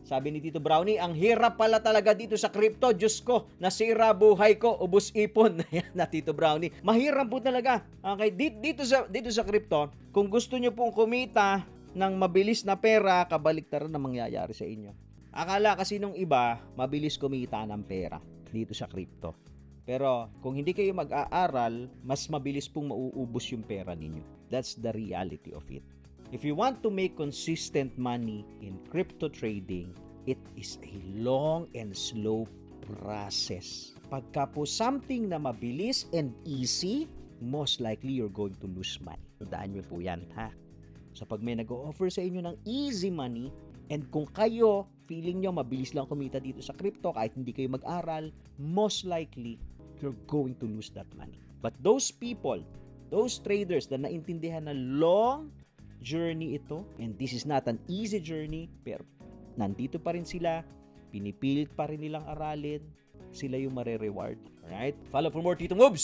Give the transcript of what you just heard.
Sabi ni Tito Brownie, ang hirap pala talaga dito sa crypto. Diyos ko, nasira buhay ko, ubos ipon. Yan na Tito Brownie. Mahirap po talaga. Okay, dito sa crypto, kung gusto nyo pong kumita ng mabilis na pera, kabaliktaran na mangyayari sa inyo. Akala kasi nung iba, mabilis kumita ng pera dito sa crypto. Pero kung hindi kayo mag-aaral, mas mabilis pong mauubos yung pera ninyo. That's the reality of it. If you want to make consistent money in crypto trading, it is a long and slow process. Pagka po something na mabilis and easy, most likely you're going to lose money. Tandaan nyo po yan, ha? So pag may nag-o-offer sa inyo ng easy money, and kung kayo, feeling nyo mabilis lang kumita dito sa crypto kahit hindi kayo mag-aral, most likely, you're going to lose that money. But those people, those traders na naintindihan na long journey ito, and this is not an easy journey, pero nandito pa rin sila, pinipilit pa rin nilang aralin, sila yung mare-reward. Alright? Follow for more Tito Moves!